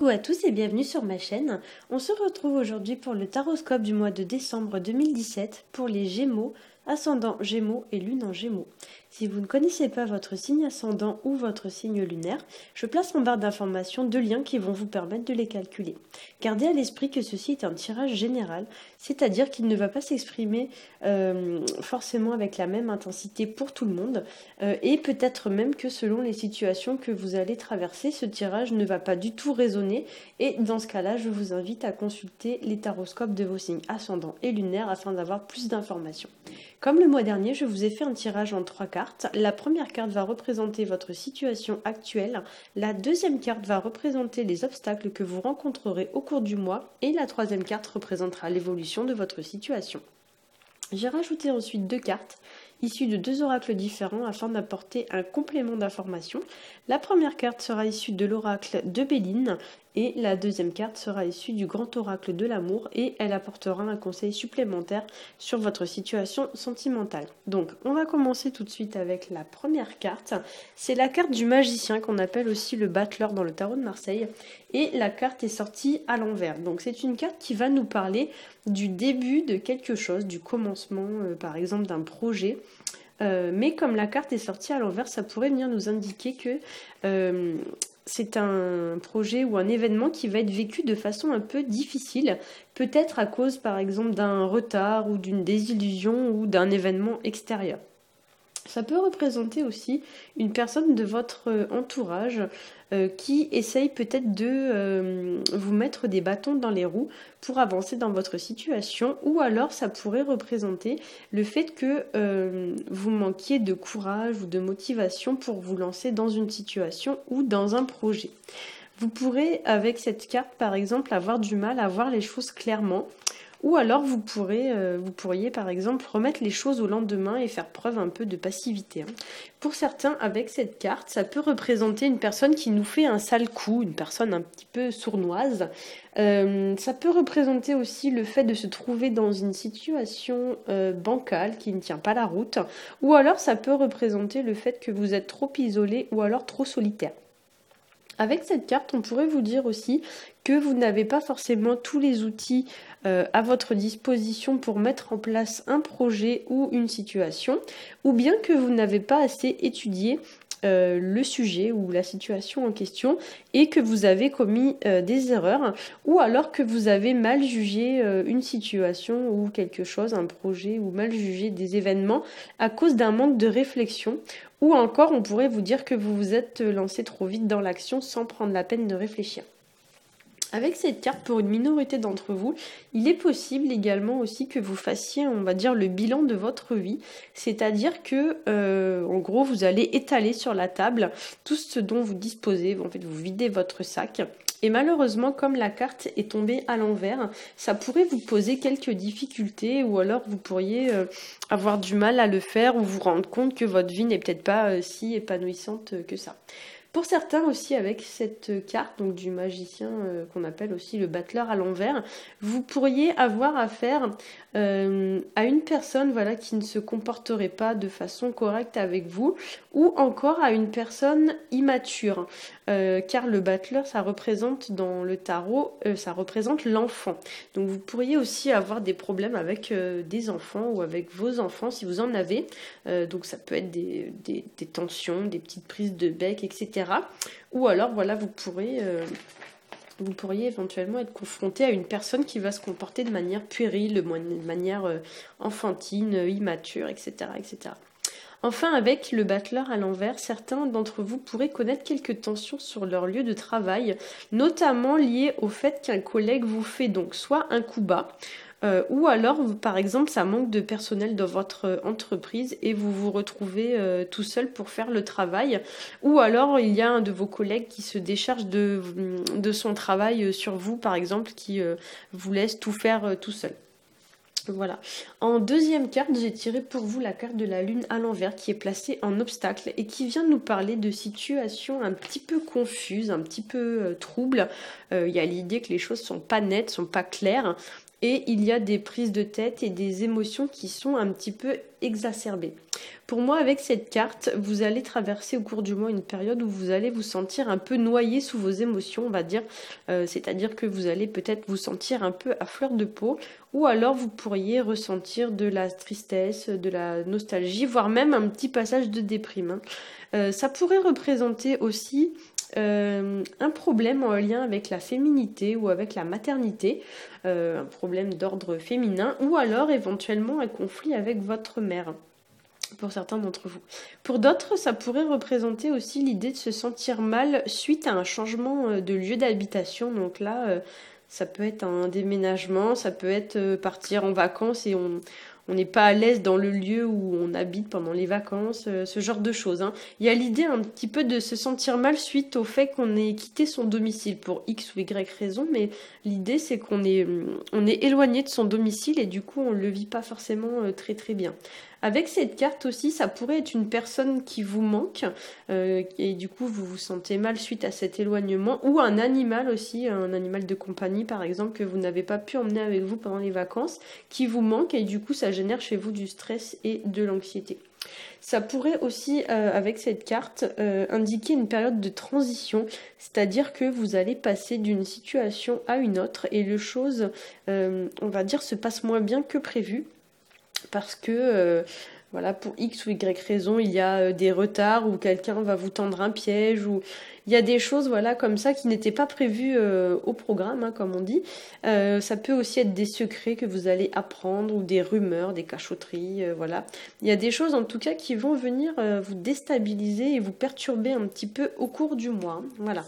Coucou à tous et bienvenue sur ma chaîne. On se retrouve aujourd'hui pour le taroscope du mois de décembre 2017 pour les Gémeaux, ascendant Gémeaux et lune en Gémeaux. Si vous ne connaissez pas votre signe ascendant ou votre signe lunaire, je place en barre d'informations deux liens qui vont vous permettre de les calculer. Gardez à l'esprit que ceci est un tirage général, c'est-à-dire qu'il ne va pas s'exprimer forcément avec la même intensité pour tout le monde et peut-être même que selon les situations que vous allez traverser, ce tirage ne va pas du tout résonner et dans ce cas-là, je vous invite à consulter les taroscopes de vos signes ascendants et lunaires afin d'avoir plus d'informations. Comme le mois dernier, je vous ai fait un tirage en 3 cartes. La première carte va représenter votre situation actuelle, la deuxième carte va représenter les obstacles que vous rencontrerez au cours du mois et la troisième carte représentera l'évolution de votre situation. J'ai rajouté ensuite deux cartes issues de deux oracles différents afin d'apporter un complément d'information. La première carte sera issue de l'oracle de Béline et la deuxième carte sera issue du grand oracle de l'amour et elle apportera un conseil supplémentaire sur votre situation sentimentale. Donc on va commencer tout de suite avec la première carte. C'est la carte du magicien qu'on appelle aussi le battleur dans le tarot de Marseille et la carte est sortie à l'envers. Donc c'est une carte qui va nous parler du début de quelque chose, du commencement par exemple d'un projet. Mais comme la carte est sortie à l'envers, ça pourrait venir nous indiquer que c'est un projet ou un événement qui va être vécu de façon un peu difficile, peut-être à cause par exemple d'un retard ou d'une désillusion ou d'un événement extérieur. Ça peut représenter aussi une personne de votre entourage qui essaye peut-être de vous mettre des bâtons dans les roues pour avancer dans votre situation, ou alors ça pourrait représenter le fait que vous manquiez de courage ou de motivation pour vous lancer dans une situation ou dans un projet. Vous pourrez avec cette carte par exemple avoir du mal à voir les choses clairement. Ou alors vous pourriez par exemple remettre les choses au lendemain et faire preuve un peu de passivité. Pour certains, avec cette carte, ça peut représenter une personne qui nous fait un sale coup, une personne un petit peu sournoise. Ça peut représenter aussi le fait de se trouver dans une situation bancale qui ne tient pas la route. Ou alors ça peut représenter le fait que vous êtes trop isolé ou alors trop solitaire. Avec cette carte, on pourrait vous dire aussi que vous n'avez pas forcément tous les outils à votre disposition pour mettre en place un projet ou une situation, ou bien que vous n'avez pas assez étudié le sujet ou la situation en question et que vous avez commis des erreurs, ou alors que vous avez mal jugé une situation ou quelque chose, un projet, ou mal jugé des événements à cause d'un manque de réflexion. Ou encore, on pourrait vous dire que vous vous êtes lancé trop vite dans l'action sans prendre la peine de réfléchir. Avec cette carte, pour une minorité d'entre vous, il est possible également aussi que vous fassiez, on va dire, le bilan de votre vie. C'est-à-dire que, en gros, vous allez étaler sur la table tout ce dont vous disposez. En fait, vous videz votre sac. Et malheureusement, comme la carte est tombée à l'envers, ça pourrait vous poser quelques difficultés ou alors vous pourriez avoir du mal à le faire ou vous rendre compte que votre vie n'est peut-être pas si épanouissante que ça. Pour certains aussi, avec cette carte donc du magicien qu'on appelle aussi le battleur à l'envers, vous pourriez avoir affaire à une personne voilà, qui ne se comporterait pas de façon correcte avec vous, ou encore à une personne immature, car le battleur, ça représente dans le tarot, ça représente l'enfant. Donc vous pourriez aussi avoir des problèmes avec des enfants ou avec vos enfants si vous en avez. Donc ça peut être des tensions, des petites prises de bec, etc. Ou alors voilà, vous pourriez éventuellement être confronté à une personne qui va se comporter de manière puérile, de manière enfantine, immature, etc., etc. Enfin, avec le battleur à l'envers, certains d'entre vous pourraient connaître quelques tensions sur leur lieu de travail, notamment liées au fait qu'un collègue vous fait donc soit un coup bas, ou alors, par exemple, ça manque de personnel dans votre entreprise et vous vous retrouvez tout seul pour faire le travail. Ou alors, il y a un de vos collègues qui se décharge de son travail sur vous, par exemple, qui vous laisse tout faire tout seul. Voilà. En deuxième carte, j'ai tiré pour vous la carte de la lune à l'envers qui est placée en obstacle et qui vient nous parler de situations un petit peu confuses, un petit peu troubles. Il y a l'idée que les choses sont pas nettes, sont pas claires. Et il y a des prises de tête et des émotions qui sont un petit peu exacerbées. Pour moi, avec cette carte, vous allez traverser au cours du mois une période où vous allez vous sentir un peu noyé sous vos émotions, on va dire. C'est-à-dire que vous allez peut-être vous sentir un peu à fleur de peau, ou alors vous pourriez ressentir de la tristesse, de la nostalgie, voire même un petit passage de déprime, hein. Ça pourrait représenter aussi un problème en lien avec la féminité ou avec la maternité, un problème d'ordre féminin, ou alors éventuellement un conflit avec votre mère, pour certains d'entre vous. Pour d'autres, ça pourrait représenter aussi l'idée de se sentir mal suite à un changement de lieu d'habitation. Donc là, ça peut être un déménagement, ça peut être partir en vacances et on n'est pas à l'aise dans le lieu où on habite pendant les vacances, ce genre de choses, hein. Il y a l'idée un petit peu de se sentir mal suite au fait qu'on ait quitté son domicile pour X ou Y raison, mais l'idée c'est on est éloigné de son domicile et du coup on ne le vit pas forcément très très bien. Avec cette carte aussi, ça pourrait être une personne qui vous manque et du coup vous vous sentez mal suite à cet éloignement, ou un animal aussi, un animal de compagnie par exemple que vous n'avez pas pu emmener avec vous pendant les vacances, qui vous manque et du coup ça génère chez vous du stress et de l'anxiété. Ça pourrait aussi, avec cette carte, indiquer une période de transition, c'est-à-dire que vous allez passer d'une situation à une autre et les choses, on va dire, se passent moins bien que prévu. Parce que voilà, pour X ou Y raison, il y a des retards ou quelqu'un va vous tendre un piège, ou il y a des choses voilà comme ça qui n'étaient pas prévues au programme, hein, comme on dit. Ça peut aussi être des secrets que vous allez apprendre, ou des rumeurs, des cachotteries, voilà. Il y a des choses en tout cas qui vont venir vous déstabiliser et vous perturber un petit peu au cours du mois, hein, voilà.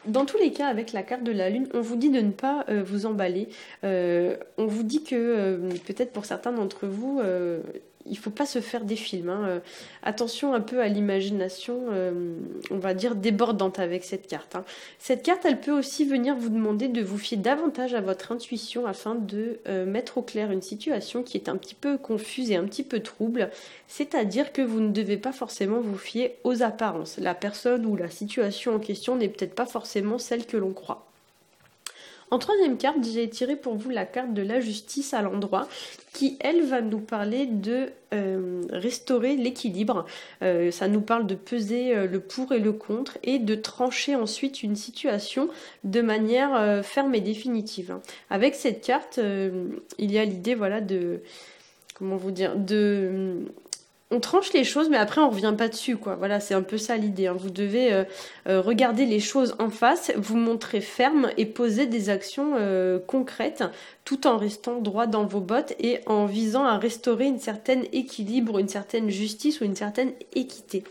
Dans tous les cas, avec la carte de la Lune, on vous dit de ne pas vous emballer. On vous dit que, peut-être pour certains d'entre vous, il ne faut pas se faire des films, hein. Attention un peu à l'imagination, on va dire, débordante avec cette carte, hein. Cette carte, elle peut aussi venir vous demander de vous fier davantage à votre intuition afin de mettre au clair une situation qui est un petit peu confuse et un petit peu trouble. C'est-à-dire que vous ne devez pas forcément vous fier aux apparences. La personne ou la situation en question n'est peut-être pas forcément celle que l'on croit. En troisième carte, j'ai tiré pour vous la carte de la justice à l'endroit, qui, elle, va nous parler de restaurer l'équilibre. Ça nous parle de peser le pour et le contre et de trancher ensuite une situation de manière ferme et définitive, hein. Avec cette carte, il y a l'idée, voilà, de... Comment vous dire, on tranche les choses, mais après on revient pas dessus, quoi. Voilà, c'est un peu ça l'idée, hein. Vous devez regarder les choses en face, vous montrer ferme et poser des actions concrètes, tout en restant droit dans vos bottes et en visant à restaurer une certaine équilibre, une certaine justice ou une certaine équité.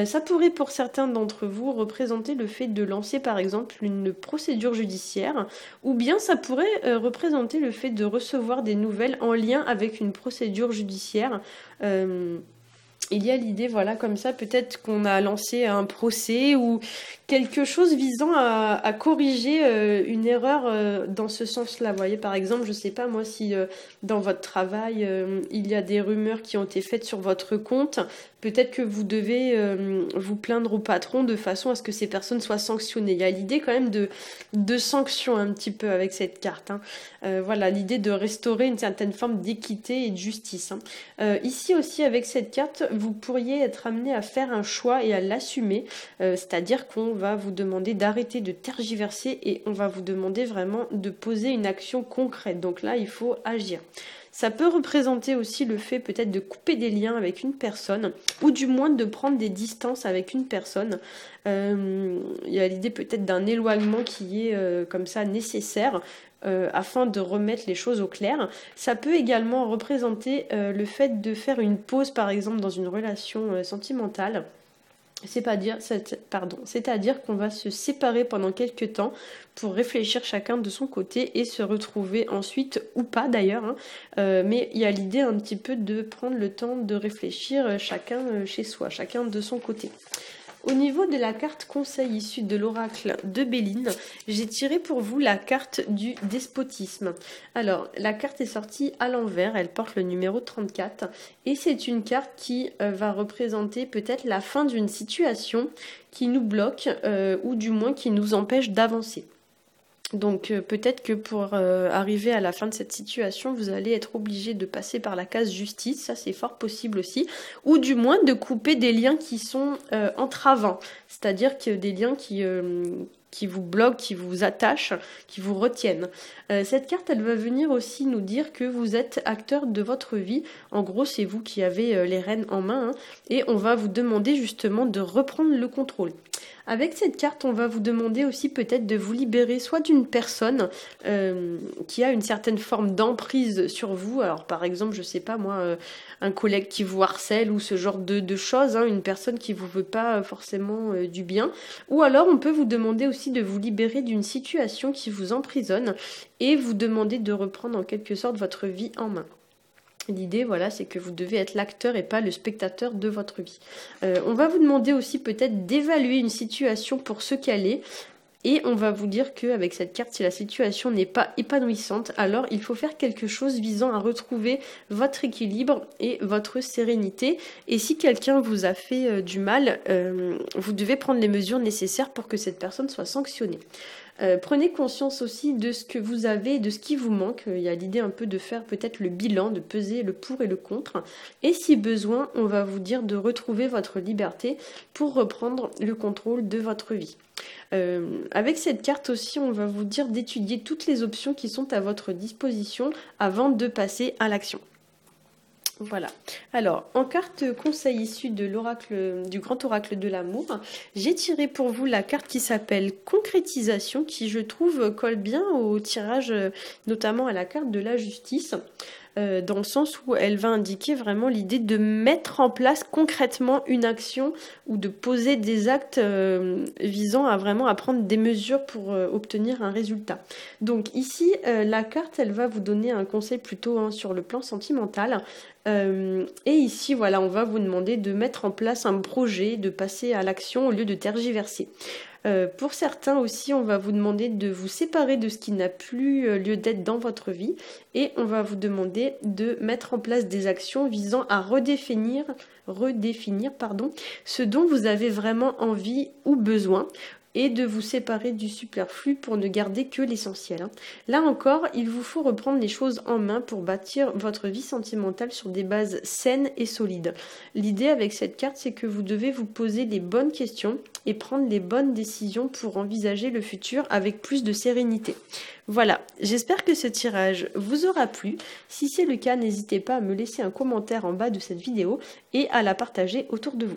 Ça pourrait pour certains d'entre vous représenter le fait de lancer par exemple une procédure judiciaire, ou bien ça pourrait représenter le fait de recevoir des nouvelles en lien avec une procédure judiciaire. Il y a l'idée, voilà, comme ça, peut-être qu'on a lancé un procès ou quelque chose visant à corriger une erreur dans ce sens-là. Vous voyez, par exemple, je sais pas moi si dans votre travail il y a des rumeurs qui ont été faites sur votre compte, peut-être que vous devez vous plaindre au patron de façon à ce que ces personnes soient sanctionnées. Il y a l'idée quand même de sanction un petit peu avec cette carte, hein. Voilà, l'idée de restaurer une certaine forme d'équité et de justice, hein. Ici aussi, avec cette carte, vous pourriez être amené à faire un choix et à l'assumer, c'est-à-dire qu'on va vous demander d'arrêter de tergiverser et on va vous demander vraiment de poser une action concrète. Donc là, il faut agir. Ça peut représenter aussi le fait peut-être de couper des liens avec une personne, ou du moins de prendre des distances avec une personne. Il y a l'idée peut-être d'un éloignement qui est comme ça nécessaire afin de remettre les choses au clair. Ça peut également représenter le fait de faire une pause par exemple dans une relation sentimentale. C'est-à-dire qu'on va se séparer pendant quelques temps pour réfléchir chacun de son côté et se retrouver ensuite, ou pas d'ailleurs, hein. Mais il y a l'idée un petit peu de prendre le temps de réfléchir chacun chez soi, chacun de son côté. Au niveau de la carte conseil issue de l'oracle de Béline, j'ai tiré pour vous la carte du despotisme. Alors, la carte est sortie à l'envers, elle porte le numéro 34 et c'est une carte qui va représenter peut-être la fin d'une situation qui nous bloque ou du moins qui nous empêche d'avancer. Donc peut-être que pour arriver à la fin de cette situation, vous allez être obligé de passer par la case justice, ça c'est fort possible aussi, ou du moins de couper des liens qui sont entravants, c'est-à-dire que des liens qui vous bloquent, qui vous attachent, qui vous retiennent. Cette carte, elle va venir aussi nous dire que vous êtes acteur de votre vie. En gros, c'est vous qui avez les rênes en main, hein, et on va vous demander justement de reprendre le contrôle. Avec cette carte, on va vous demander aussi peut-être de vous libérer soit d'une personne qui a une certaine forme d'emprise sur vous. Alors par exemple, je sais pas moi, un collègue qui vous harcèle ou ce genre de choses, hein, une personne qui vous veut pas forcément du bien. Ou alors on peut vous demander aussi de vous libérer d'une situation qui vous emprisonne et vous demander de reprendre en quelque sorte votre vie en main. L'idée, voilà, c'est que vous devez être l'acteur et pas le spectateur de votre vie. On va vous demander aussi peut-être d'évaluer une situation pour ce qu'elle est. Et on va vous dire qu'avec cette carte, si la situation n'est pas épanouissante, alors il faut faire quelque chose visant à retrouver votre équilibre et votre sérénité. Et si quelqu'un vous a fait du mal, vous devez prendre les mesures nécessaires pour que cette personne soit sanctionnée. Prenez conscience aussi de ce que vous avez et de ce qui vous manque. Il y a l'idée un peu de faire peut-être le bilan, de peser le pour et le contre. Et si besoin, on va vous dire de retrouver votre liberté pour reprendre le contrôle de votre vie. Avec cette carte aussi, on va vous dire d'étudier toutes les options qui sont à votre disposition avant de passer à l'action. Voilà. Alors, en carte conseil issue de l'oracle, du grand oracle de l'amour, j'ai tiré pour vous la carte qui s'appelle concrétisation, qui je trouve colle bien au tirage, notamment à la carte de la justice. Dans le sens où elle va indiquer vraiment l'idée de mettre en place concrètement une action ou de poser des actes visant à vraiment à prendre des mesures pour obtenir un résultat. Donc ici, la carte, elle va vous donner un conseil plutôt sur le plan sentimental. Et ici, voilà, on va vous demander de mettre en place un projet, de passer à l'action au lieu de tergiverser. Pour certains aussi, on va vous demander de vous séparer de ce qui n'a plus lieu d'être dans votre vie et on va vous demander de mettre en place des actions visant à redéfinir ce dont vous avez vraiment envie ou besoin et de vous séparer du superflu pour ne garder que l'essentiel. Là encore, il vous faut reprendre les choses en main pour bâtir votre vie sentimentale sur des bases saines et solides. L'idée avec cette carte, c'est que vous devez vous poser les bonnes questions et prendre les bonnes décisions pour envisager le futur avec plus de sérénité. Voilà, j'espère que ce tirage vous aura plu. Si c'est le cas, n'hésitez pas à me laisser un commentaire en bas de cette vidéo et à la partager autour de vous.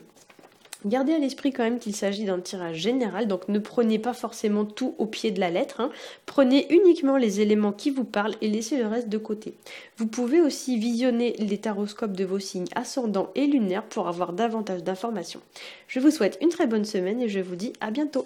Gardez à l'esprit quand même qu'il s'agit d'un tirage général, donc ne prenez pas forcément tout au pied de la lettre. Prenez uniquement les éléments qui vous parlent et laissez le reste de côté. Vous pouvez aussi visionner les taroscopes de vos signes ascendants et lunaires pour avoir davantage d'informations. Je vous souhaite une très bonne semaine et je vous dis à bientôt.